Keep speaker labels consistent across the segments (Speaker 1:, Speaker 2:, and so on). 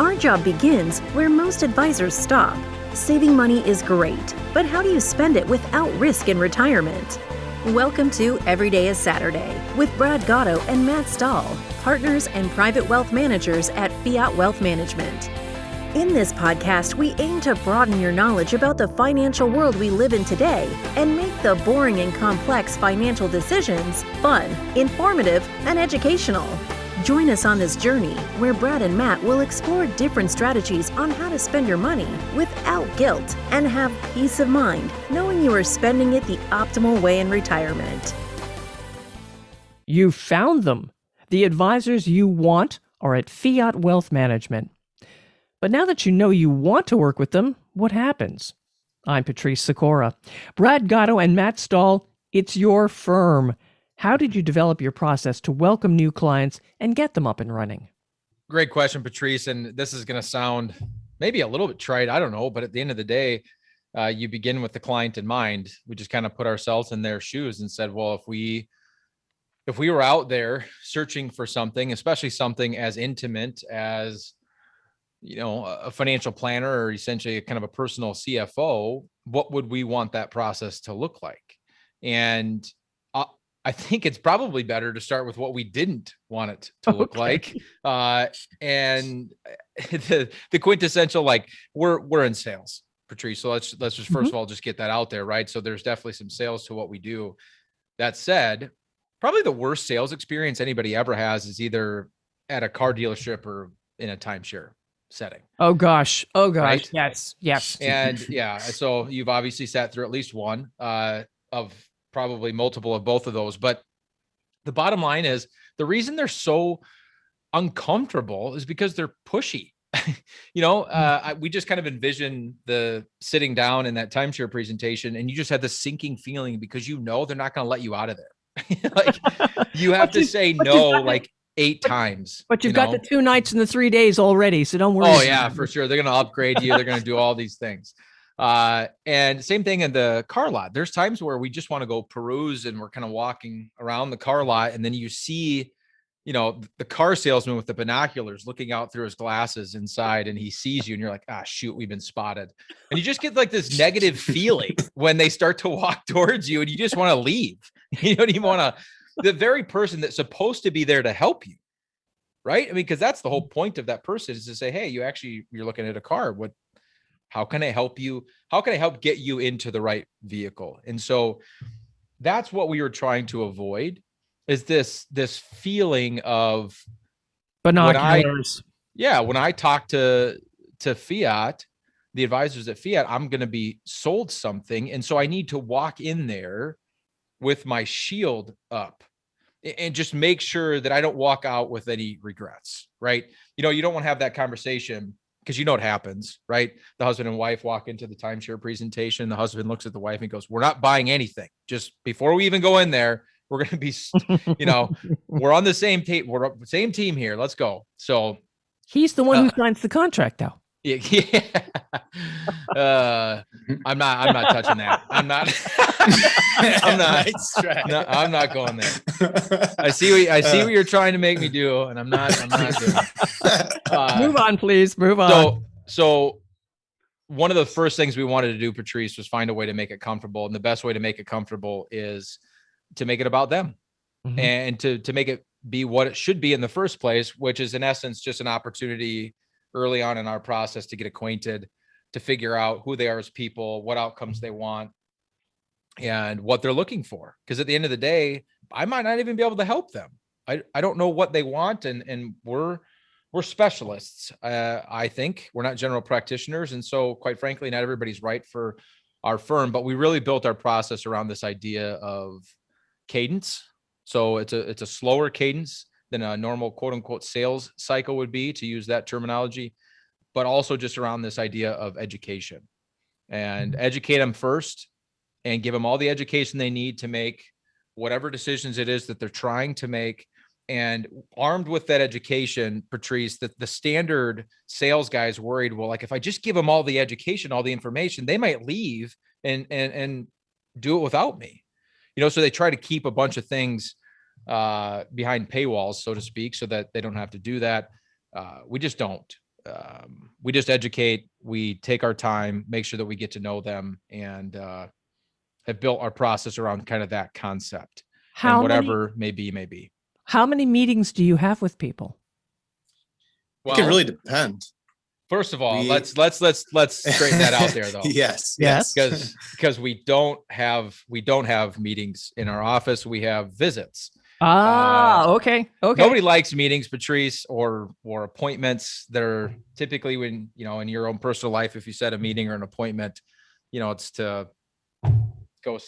Speaker 1: Our job begins where most advisors stop. Saving money is great, but how do you spend it without risk in retirement? Welcome to Every Day is Saturday with Brad Gatto and Matt Stahl, partners and private wealth managers at Fiat Wealth Management. In this podcast, we aim to broaden your knowledge about the financial world we live in today and make the boring and complex financial decisions fun, informative, and educational. Join us on this journey where Brad and Matt will explore different strategies on how to spend your money without guilt and have peace of mind knowing you are spending it the optimal way in retirement.
Speaker 2: You found them. The advisors you want are at Fiat Wealth Management. But now that you know you want to work with them, what happens? I'm Patrice Sikora. Brad Gatto and Matt Stahl, it's your firm. How did you develop your process to welcome new clients and get them up and running?
Speaker 3: Great question, Patrice. And this is going to sound maybe a little bit trite. I don't know. But at the end of the day, you begin with the client in mind. We just kind of put ourselves in their shoes and said, well, if we were out there searching for something, especially something as intimate as, a financial planner or essentially kind of a personal CFO, what would we want that process to look like? And I think it's probably better to start with what we didn't want it to look like. And the quintessential, like we're in sales, Patrice. So let's just first of all, just get that out there, right? So there's definitely some sales to what we do. That said, probably the worst sales experience anybody ever has is either at a car dealership or in a timeshare setting.
Speaker 2: Oh gosh.
Speaker 3: Right?
Speaker 2: Yes.
Speaker 3: And yeah, so you've obviously sat through at least one of probably multiple of both of those. But the bottom line is the reason they're so uncomfortable is because they're pushy. We just kind of envision the sitting down in that timeshare presentation and you just had this sinking feeling because they're not going to let you out of there. Like you have to say no like 8 times.
Speaker 2: But you've got the 2 nights and the 3 days already, so don't worry.
Speaker 3: Oh yeah, for sure. They're going to upgrade you. They're going to do all these things. And same thing in the car lot. There's times where we just want to go peruse and we're kind of walking around the car lot. And then you see, the car salesman with the binoculars looking out through his glasses inside and he sees you and you're like, shoot, we've been spotted. And you just get like this negative feeling when they start to walk towards you and you just want to leave. You don't even want to, the very person that's supposed to be there to help you. Right. I mean, cause that's the whole point of that person is to say, hey, you're looking at a car. How can I help you? How can I help get you into the right vehicle? And so that's what we were trying to avoid is this feeling of
Speaker 2: binoculars.
Speaker 3: When I talk to Fiat, the advisors at Fiat, I'm going to be sold something. And so I need to walk in there with my shield up and just make sure that I don't walk out with any regrets, right? You don't want to have that conversation because what happens, right? The husband and wife walk into the timeshare presentation. The husband looks at the wife and goes, we're not buying anything. Just before we even go in there, we're going to be, we're on the same team. We're same team here. Let's go. So
Speaker 2: he's the one who signs the contract though.
Speaker 3: Yeah. I'm not touching that. I'm not I'm not going there. I see what you're trying to make me do. And I'm not doing it.
Speaker 2: Move on, please. Move on.
Speaker 3: So one of the first things we wanted to do, Patrice, was find a way to make it comfortable. And the best way to make it comfortable is to make it about them and to make it be what it should be in the first place, which is in essence, just an opportunity early on in our process to get acquainted, to figure out who they are as people, what outcomes they want, and what they're looking for. Because at the end of the day, I might not even be able to help them. I don't know what they want, and we're specialists. I think we're not general practitioners, and so quite frankly, not everybody's right for our firm. But we really built our process around this idea of cadence. So it's a slower cadence than a normal quote unquote sales cycle would be, to use that terminology, but also just around this idea of education and educate them first and give them all the education they need to make whatever decisions it is that they're trying to make. And armed with that education, Patrice, that the standard sales guy is worried, well, like if I just give them all the education, all the information, they might leave and do it without me. So they try to keep a bunch of things behind paywalls, so to speak, so that they don't have to do that. We just don't. we just educate, we take our time, make sure that we get to know them, and have built our process around kind of that concept. And whatever may be.
Speaker 2: How many meetings do you have with people?
Speaker 4: Well, it can really depend.
Speaker 3: First of all, let's straighten that out there, though.
Speaker 4: Yes.
Speaker 3: Because we don't have meetings in our office. We have visits.
Speaker 2: Okay.
Speaker 3: Nobody likes meetings, Patrice, or appointments that are typically when, in your own personal life, if you set a meeting or an appointment, it's to go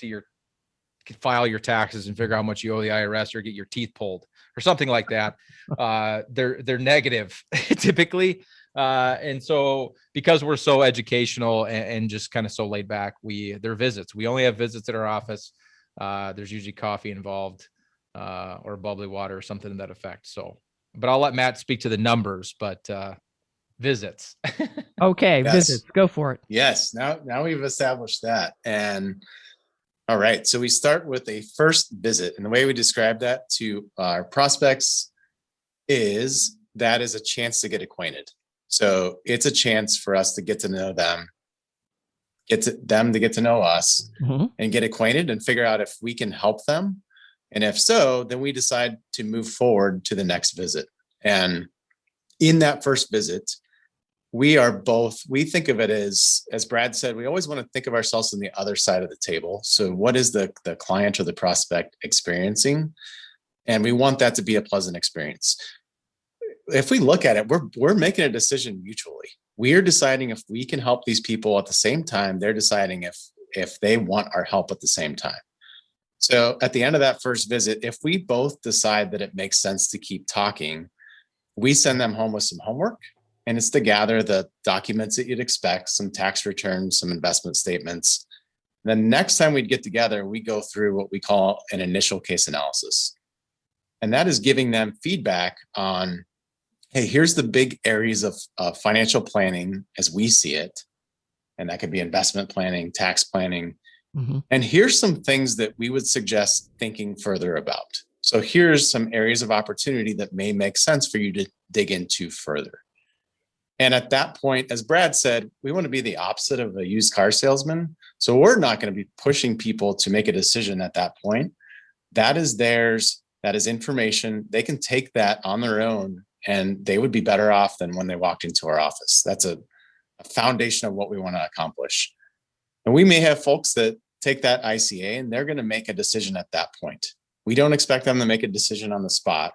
Speaker 3: file your taxes and figure out how much you owe the IRS or get your teeth pulled or something like that. They're negative typically. And so because we're so educational and just kind of so laid back, they're visits. We only have visits at our office. There's usually coffee involved, or bubbly water or something to that effect. So, but I'll let Matt speak to the numbers, but visits.
Speaker 2: Okay. Yes. Visits. Go for it.
Speaker 4: Yes. Now we've established that. And all right. So we start with a first visit, and the way we describe that to our prospects is that is a chance to get acquainted. So it's a chance for us to get to know them, get to know us, and get acquainted and figure out if we can help them. And if so, then we decide to move forward to the next visit. And in that first visit, we think of it as Brad said, we always want to think of ourselves on the other side of the table. So what is the client or the prospect experiencing? And we want that to be a pleasant experience. If we look at it, we're making a decision mutually. We are deciding if we can help these people at the same time. They're deciding if they want our help at the same time. So at the end of that first visit, if we both decide that it makes sense to keep talking, we send them home with some homework. And it's to gather the documents that you'd expect, some tax returns, some investment statements. The next time we'd get together, we go through what we call an initial case analysis. And that is giving them feedback on, hey, here's the big areas of financial planning as we see it. And that could be investment planning, tax planning. And here's some things that we would suggest thinking further about. So here's some areas of opportunity that may make sense for you to dig into further. And at that point, as Brad said, we want to be the opposite of a used car salesman. So we're not going to be pushing people to make a decision at that point. That is theirs. That is information. They can take that on their own, and they would be better off than when they walked into our office. That's a foundation of what we want to accomplish. And we may have folks that take that ICA and they're going to make a decision at that point. We don't expect them to make a decision on the spot.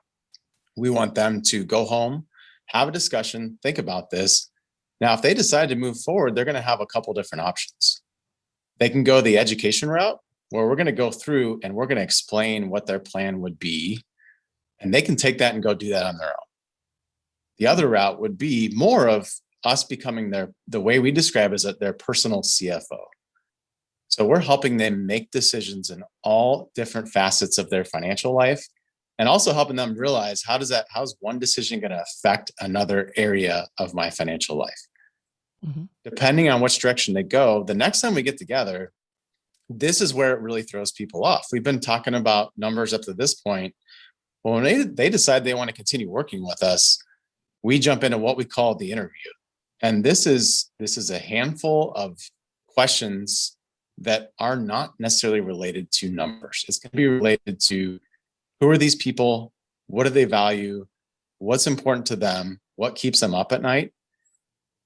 Speaker 4: We want them to go home, have a discussion, think about this. Now, if they decide to move forward, they're going to have a couple different options. They can go the education route, where we're going to go through and we're going to explain what their plan would be, and they can take that and go do that on their own. The other route would be more of us becoming the way we describe as their personal CFO. So we're helping them make decisions in all different facets of their financial life, and also helping them realize how's one decision going to affect another area of my financial life. Depending on which direction they go, the next time we get together, this is where it really throws people off. We've been talking about numbers up to this point. Well, when they decide they want to continue working with us, we jump into what we call the interview. And this is a handful of questions that are not necessarily related to numbers. It's going to be related to, who are these people? What do they value? What's important to them? What keeps them up at night?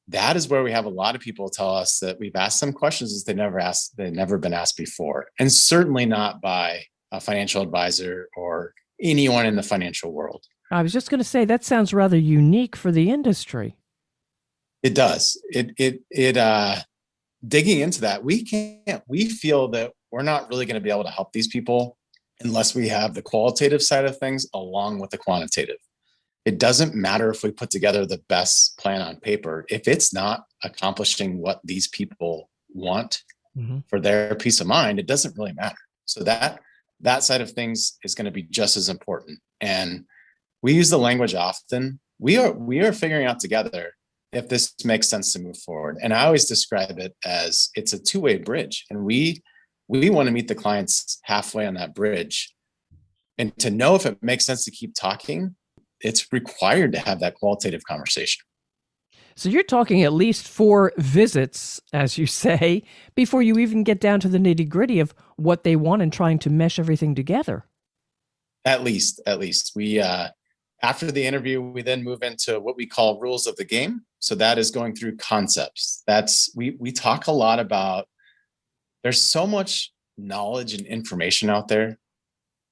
Speaker 4: That is where we have a lot of people tell us that we've asked them questions that they've never been asked before. And certainly not by a financial advisor or anyone in the financial world.
Speaker 2: I was just going to say, that sounds rather unique for the industry.
Speaker 4: It does. Digging into that, we feel that we're not really going to be able to help these people unless we have the qualitative side of things along with the quantitative. It doesn't matter if we put together the best plan on paper. If it's not accomplishing what these people want for their peace of mind, it doesn't really matter. So that side of things is going to be just as important. And we use the language often. We are figuring out together if this makes sense to move forward. And I always describe it as it's a two-way bridge. And we want to meet the clients halfway on that bridge. And to know if it makes sense to keep talking, it's required to have that qualitative conversation.
Speaker 2: So you're talking at least 4 visits, as you say, before you even get down to the nitty-gritty of what they want and trying to mesh everything together.
Speaker 4: At least we, after the interview, we then move into what we call rules of the game. So that is going through concepts. We talk a lot about, there's so much knowledge and information out there,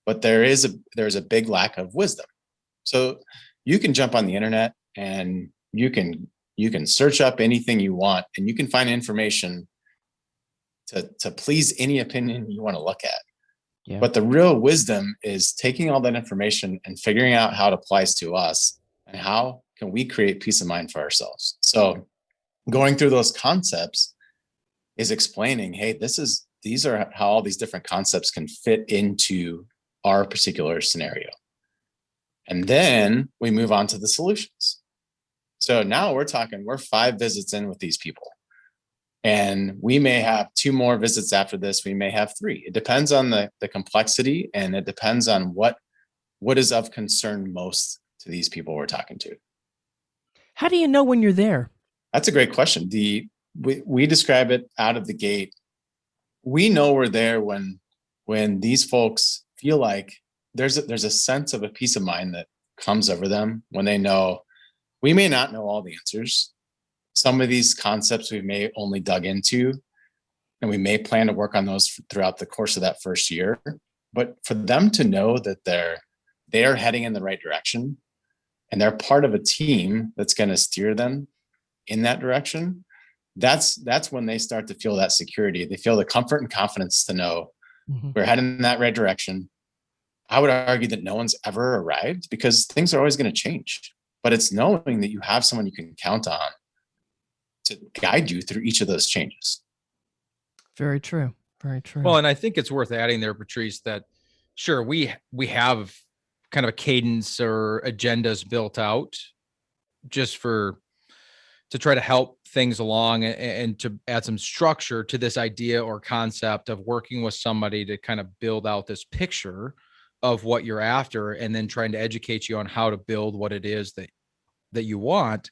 Speaker 4: but there's a big lack of wisdom. So you can jump on the internet and you can search up anything you want, and you can find information to please any opinion you want to look at.
Speaker 2: Yeah.
Speaker 4: But the real wisdom is taking all that information and figuring out how it applies to us and how can we create peace of mind for ourselves. So going through those concepts is explaining, hey, these are how all these different concepts can fit into our particular scenario. And then we move on to the solutions. So now we're 5 visits in with these people. And we may have 2 more visits after this. We may have 3. It depends on the complexity, and it depends on what is of concern most to these people we're talking to.
Speaker 2: How do you know when you're there?
Speaker 4: That's a great question. We describe it out of the gate. We know we're there when these folks feel like there's a sense of a peace of mind that comes over them when they know we may not know all the answers. Some of these concepts we may only dug into, and we may plan to work on those throughout the course of that first year. But for them to know that they're heading in the right direction and they're part of a team that's going to steer them in that direction, that's when they start to feel that security. They feel the comfort and confidence to know we're heading in that right direction. I would argue that no one's ever arrived because things are always going to change. But it's knowing that you have someone you can count on to guide you through each of those changes.
Speaker 2: Very true. Very true.
Speaker 3: Well, and I think it's worth adding there, Patrice, that sure, we have kind of a cadence or agendas built out just to try to help things along and to add some structure to this idea or concept of working with somebody to kind of build out this picture of what you're after, and then trying to educate you on how to build what it is that you want.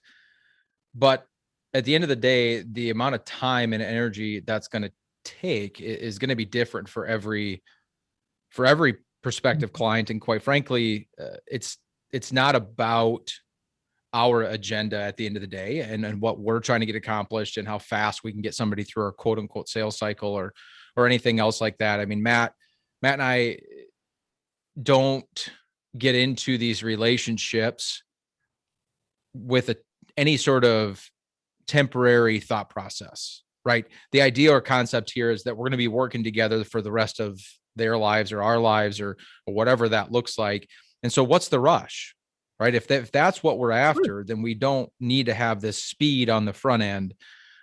Speaker 3: But at the end of the day, the amount of time and energy that's going to take is going to be different for every prospective client. And quite frankly, it's not about our agenda at the end of the day and what we're trying to get accomplished and how fast we can get somebody through our quote unquote sales cycle or anything else like that. I mean, Matt and I don't get into these relationships with any sort of temporary thought process, right? The idea or concept here is that we're going to be working together for the rest of their lives or our lives or whatever that looks like. And so what's the rush, right? If that's what we're after, then we don't need to have this speed on the front end.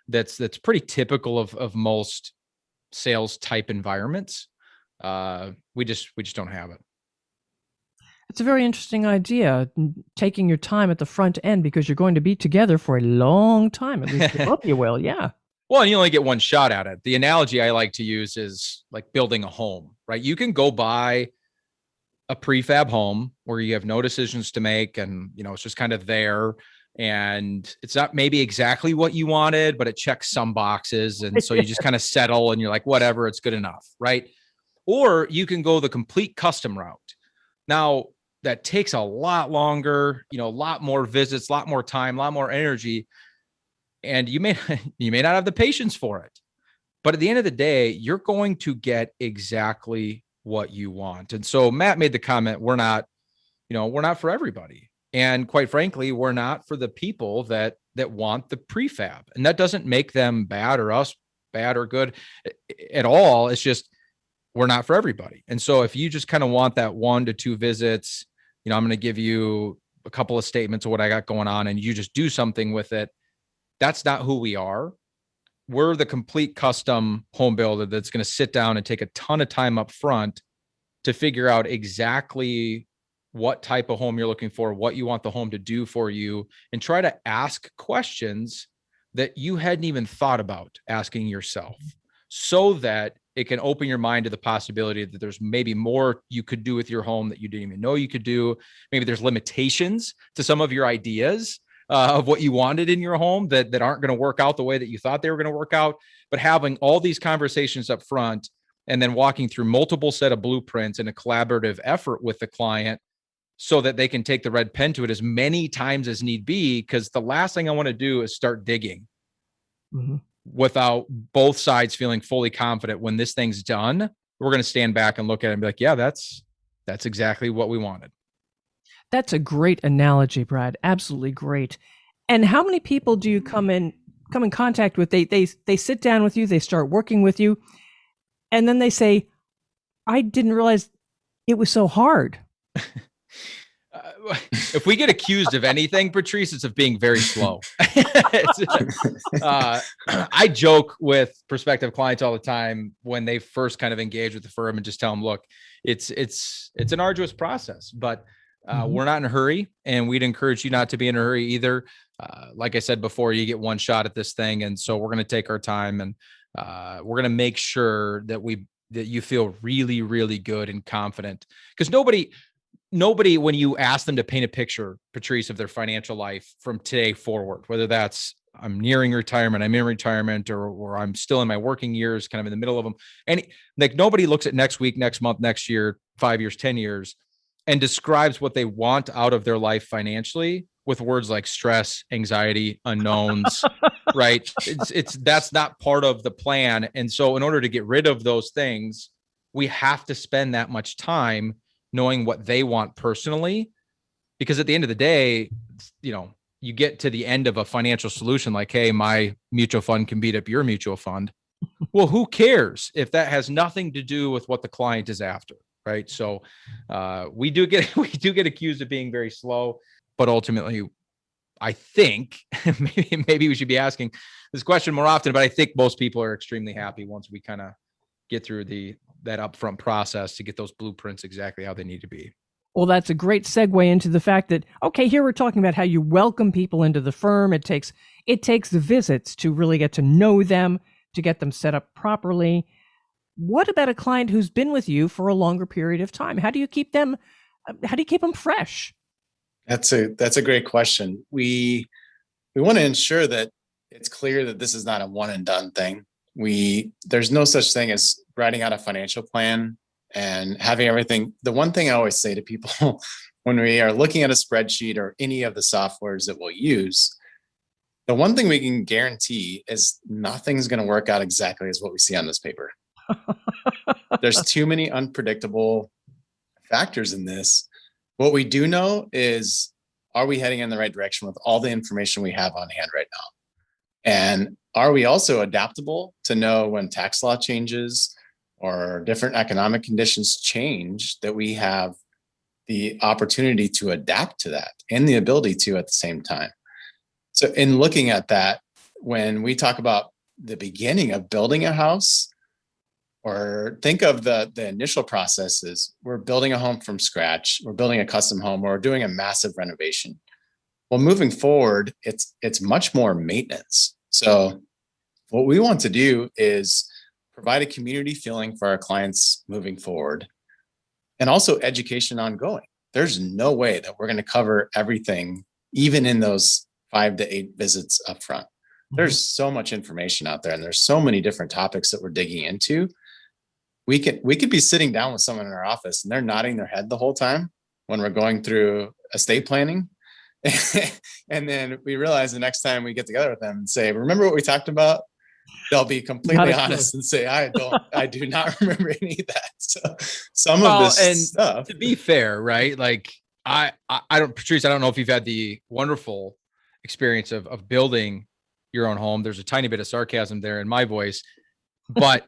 Speaker 3: That's pretty typical of most sales type environments. We just don't have it.
Speaker 2: It's a very interesting idea, taking your time at the front end because you're going to be together for a long time. At least both you will, yeah.
Speaker 3: Well, and you only get one shot at it. The analogy I like to use is like building a home, right? You can go buy a prefab home where you have no decisions to make and, it's just kind of there. And it's not maybe exactly what you wanted, but it checks some boxes. And so you just kind of settle and you're like, whatever, it's good enough, right? Or you can go the complete custom route. Now, that takes a lot longer, a lot more visits, a lot more time, a lot more energy. And you may not have the patience for it. But at the end of the day, you're going to get exactly what you want. And so Matt made the comment, we're not for everybody. And quite frankly, we're not for the people that want the prefab. And that doesn't make them bad or us bad or good at all. It's just, we're not for everybody. And so if you just kind of want that 1 to 2 visits, I'm going to give you a couple of statements of what I got going on and you just do something with it. That's not who we are. We're the complete custom home builder that's going to sit down and take a ton of time up front to figure out exactly what type of home you're looking for, what you want the home to do for you, and try to ask questions that you hadn't even thought about asking yourself, so that it can open your mind to the possibility that there's maybe more you could do with your home that you didn't even know you could do. Maybe there's limitations to some of your ideas of what you wanted in your home that aren't going to work out the way that you thought they were going to work out. But having all these conversations up front and then walking through multiple set of blueprints in a collaborative effort with the client so that they can take the red pen to it as many times as need be. Because the last thing I want to do is start digging without both sides feeling fully confident when this thing's done. We're going to stand back and look at it and be like, yeah, that's exactly what we wanted.
Speaker 2: That's a great analogy, Brad. Absolutely great. And how many people do you come in contact with? They sit down with you, they start working with you, and then they say, I didn't realize it was so hard.
Speaker 3: If we get accused of anything, Patrice, it's of being very slow. I joke with prospective clients all the time when they first kind of engage with the firm and just tell them, look, it's an arduous process, but we're not in a hurry, and we'd encourage you not to be in a hurry either. Like I said before, you get one shot at this thing. And so we're going to take our time, and we're going to make sure that you feel really, really good and confident, because nobody, when you ask them to paint a picture, Patrice, of their financial life from today forward, whether that's I'm nearing retirement, I'm in retirement, or I'm still in my working years, kind of in the middle of them. And like, nobody looks at next week, next month, next year, 5 years, 10 years, and describes what they want out of their life financially with words like stress, anxiety, unknowns, right? That's not part of the plan. And so in order to get rid of those things, we have to spend that much time knowing what they want personally, because at the end of the day, you get to the end of a financial solution like, hey, my mutual fund can beat up your mutual fund. Well, who cares if that has nothing to do with what the client is after? Right. So we do get accused of being very slow, but ultimately, I think maybe we should be asking this question more often, but I think most people are extremely happy once we kind of get through that upfront process to get those blueprints exactly how they need to be.
Speaker 2: Well, that's a great segue into the fact that, okay, here we're talking about how you welcome people into the firm. It takes the visits to really get to know them, to get them set up properly. What about a client who's been with you for a longer period of time? How do you keep them fresh?
Speaker 4: That's a great question. We want to ensure that it's clear that this is not a one and done thing. There's no such thing as writing out a financial plan and having everything. The one thing I always say to people when we are looking at a spreadsheet or any of the softwares that we'll use, the one thing we can guarantee is nothing's going to work out exactly as what we see on this paper. There's too many unpredictable factors in this. What we do know is, are we heading in the right direction with all the information we have on hand right now? And are we also adaptable to know when tax law changes or different economic conditions change, that we have the opportunity to adapt to that and the ability to at the same time? So in looking at that, when we talk about the beginning of building a house, or think of the initial processes, we're building a home from scratch, we're building a custom home, or we're doing a massive renovation. Well, moving forward, it's much more maintenance. So what we want to do is provide a community feeling for our clients moving forward, and also education ongoing. There's no way that we're going to cover everything, even in those 5 to 8 visits up front. There's so much information out there, and there's so many different topics that we're digging into. We could be sitting down with someone in our office and they're nodding their head the whole time when we're going through estate planning. And then we realize the next time we get together with them and say, remember what we talked about? They'll be completely honest and say, I do not remember any of that. So some of this stuff.
Speaker 3: To be fair, right? Like Patrice, I don't know if you've had the wonderful experience of building your own home. There's a tiny bit of sarcasm there in my voice, but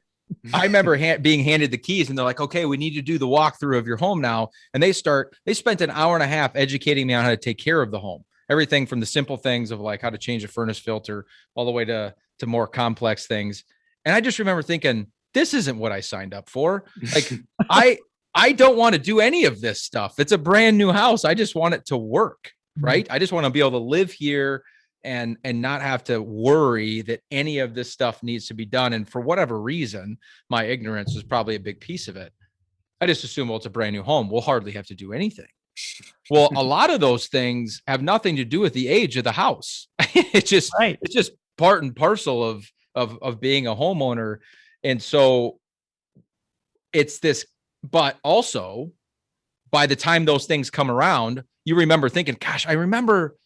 Speaker 3: I remember being handed the keys and they're like, okay, we need to do the walkthrough of your home now. And they spent an hour and a half educating me on how to take care of the home. Everything from the simple things of like how to change a furnace filter all the way to more complex things. And I just remember thinking, this isn't what I signed up for. Like, I don't want to do any of this stuff. It's a brand new house. I just want it to work, right? I just want to be able to live here and not have to worry that any of this stuff needs to be done. And for whatever reason, my ignorance is probably a big piece of it. I just assume, well, it's a brand new home, we'll hardly have to do anything. Well, a lot of those things have nothing to do with the age of the house. It's just
Speaker 2: Right.
Speaker 3: it's just part and parcel of being a homeowner. And so it's this, but also by the time those things come around, you remember thinking, gosh, I remember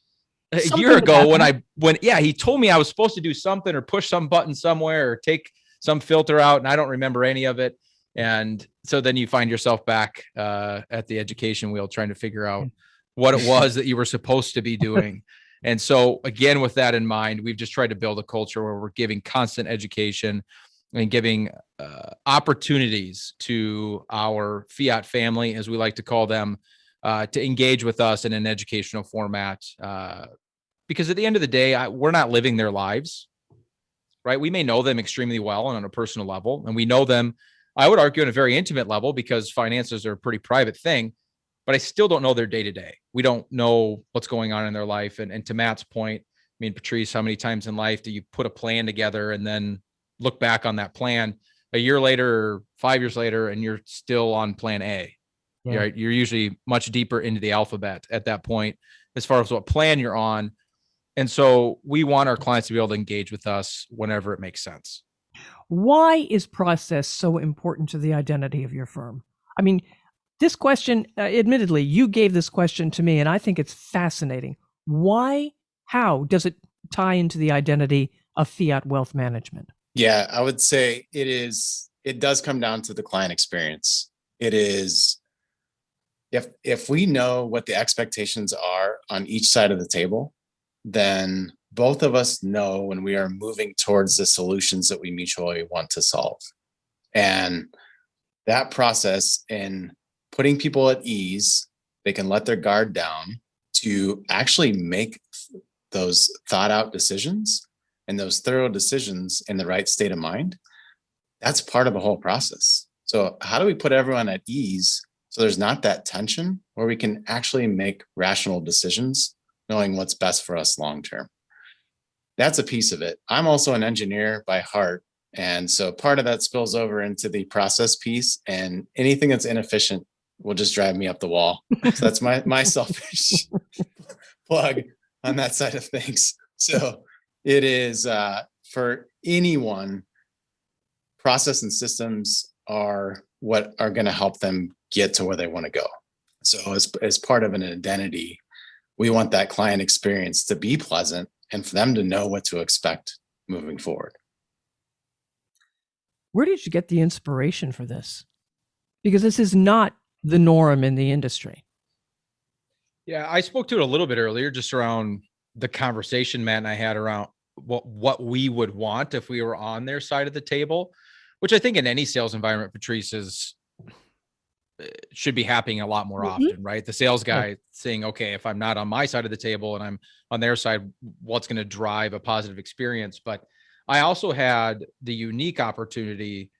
Speaker 3: a year
Speaker 2: Something that
Speaker 3: ago
Speaker 2: happened.
Speaker 3: when he told me I was supposed to do something or push some button somewhere or take some filter out, and I don't remember any of it. And so then you find yourself back at the education wheel trying to figure out what it was that you were supposed to be doing. And so again, with that in mind, we've just tried to build a culture where we're giving constant education and giving opportunities to our Fiat family, as we like to call them, to engage with us in an educational format. Because at the end of the day, we're not living their lives, right? We may know them extremely well and on a personal level, and we know them, I would argue, on a very intimate level, because finances are a pretty private thing, but I still don't know their day to day. We don't know what's going on in their life. And to Matt's point, I mean, Patrice, how many times in life do you put a plan together and then look back on that plan a year later or 5 years later, and you're still on plan A?
Speaker 2: Yeah.
Speaker 3: Right? You're usually much deeper into the alphabet at that point, as far as what plan you're on. And so we want our clients to be able to engage with us whenever it makes sense.
Speaker 2: Why is process so important to the identity of your firm? I mean, this question, admittedly, you gave this question to me, and I think it's fascinating. Why, how does it tie into the identity of Fiat Wealth Management?
Speaker 4: Yeah, I would say it does come down to the client experience. It is, if we know what the expectations are on each side of the table, then both of us know when we are moving towards the solutions that we mutually want to solve. And that process in putting people at ease, they can let their guard down to actually make those thought out decisions and those thorough decisions in the right state of mind. That's part of the whole process. So how do we put everyone at ease so there's not that tension where we can actually make rational decisions, knowing what's best for us long term? That's a piece of it. I'm also an engineer by heart. And so part of that spills over into the process piece, and anything that's inefficient will just drive me up the wall. So that's my selfish plug on that side of things. So it is for anyone, process and systems are what are going to help them get to where they want to go. So as part of an identity, we want that client experience to be pleasant and for them to know what to expect moving forward.
Speaker 2: Where did you get the inspiration for this? Because this is not the norm in the industry.
Speaker 3: Yeah, I spoke to it a little bit earlier, just around the conversation Matt and I had around what we would want if we were on their side of the table, which I think in any sales environment, Patrice, should be happening a lot more often, right? The sales guy saying, okay, if I'm not on my side of the table and I'm on their side, what's going to drive a positive experience? But I also had the unique opportunity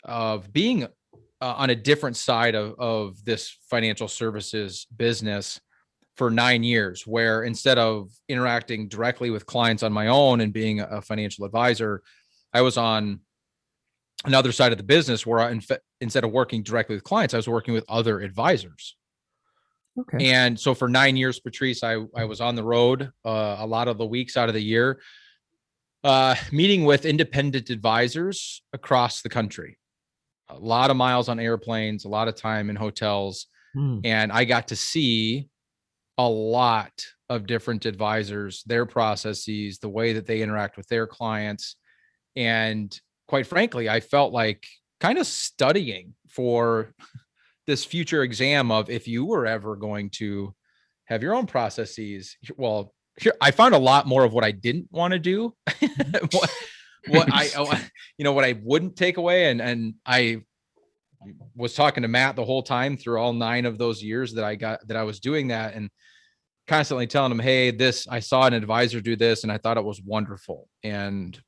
Speaker 3: of being on a different side of this financial services business for 9 years, where instead of interacting directly with clients on my own and being a financial advisor, I was on another side of the business where instead of working directly with clients, I was working with other advisors.
Speaker 2: Okay.
Speaker 3: And so for 9 years, Patrice, I was on the road a lot of the weeks out of the year, meeting with independent advisors across the country. A lot of miles on airplanes, a lot of time in hotels. And I got to see a lot of different advisors, their processes, the way that they interact with their clients. And quite frankly, I felt like kind of studying for this future exam of if you were ever going to have your own processes. Well, here I found a lot more of what I didn't want to do, what I wouldn't take away. And I was talking to Matt the whole time through all 9 of those years that I was doing that, and constantly telling him, hey, I saw an advisor do this and I thought it was wonderful. And,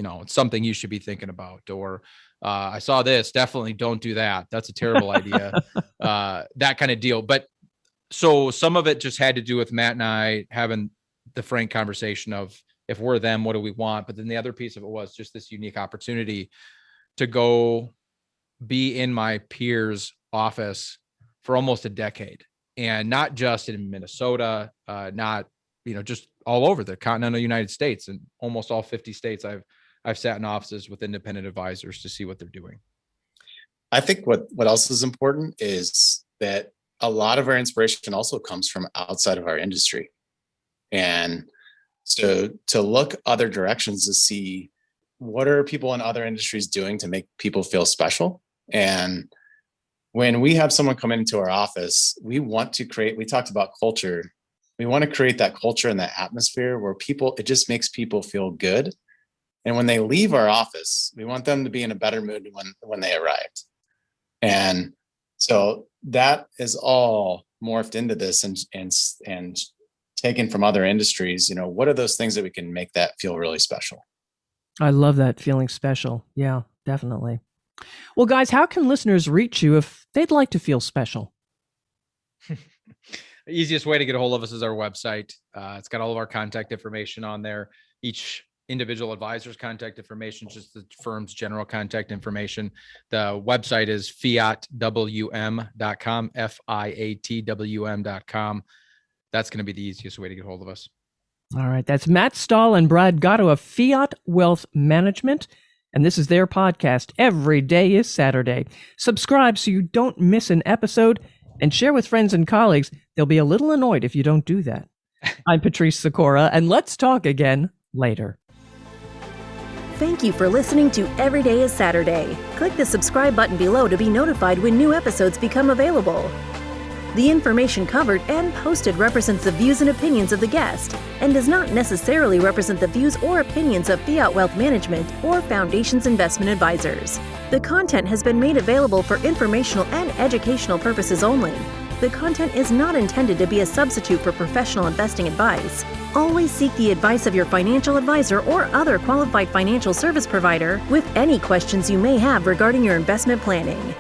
Speaker 3: it's something you should be thinking about. Or I saw this, definitely don't do that. That's a terrible idea. That kind of deal. But so some of it just had to do with Matt and I having the frank conversation of, if we're them, what do we want? But then the other piece of it was just this unique opportunity to go be in my peer's office for almost a decade. and not just in Minnesota, not, just all over the continental United States, and almost all 50 states. I've sat in offices with independent advisors to see what they're doing.
Speaker 4: I think what else is important is that a lot of our inspiration also comes from outside of our industry. And so to look other directions to see what are people in other industries doing to make people feel special. And when we have someone come into our office, we talked about culture. We want to create that culture and that atmosphere where it just makes people feel good. And when they leave our office, we want them to be in a better mood when they arrived. And so that is all morphed into this and taken from other industries. What are those things that we can make that feel really special?
Speaker 2: I love that, feeling special. Yeah, definitely. Well, guys, how can listeners reach you if they'd like to feel special?
Speaker 3: The easiest way to get a hold of us is our website. It's got all of our contact information on there. Each individual advisor's contact information, just the firm's general contact information. The website is fiatwm.com, fiatwm.com. That's going to be the easiest way to get a hold of us.
Speaker 2: All right. That's Matt Stahl and Brad Gatto of Fiat Wealth Management. And this is their podcast, Every Day is Saturday. Subscribe so you don't miss an episode, and share with friends and colleagues. They'll be a little annoyed if you don't do that. I'm Patrice Sikora, and let's talk again later.
Speaker 1: Thank you for listening to Every Day is Saturday. Click the subscribe button below to be notified when new episodes become available. The information covered and posted represents the views and opinions of the guest and does not necessarily represent the views or opinions of Fiat Wealth Management or Foundation's investment advisors. The content has been made available for informational and educational purposes only. The content is not intended to be a substitute for professional investing advice. Always seek the advice of your financial advisor or other qualified financial service provider with any questions you may have regarding your investment planning.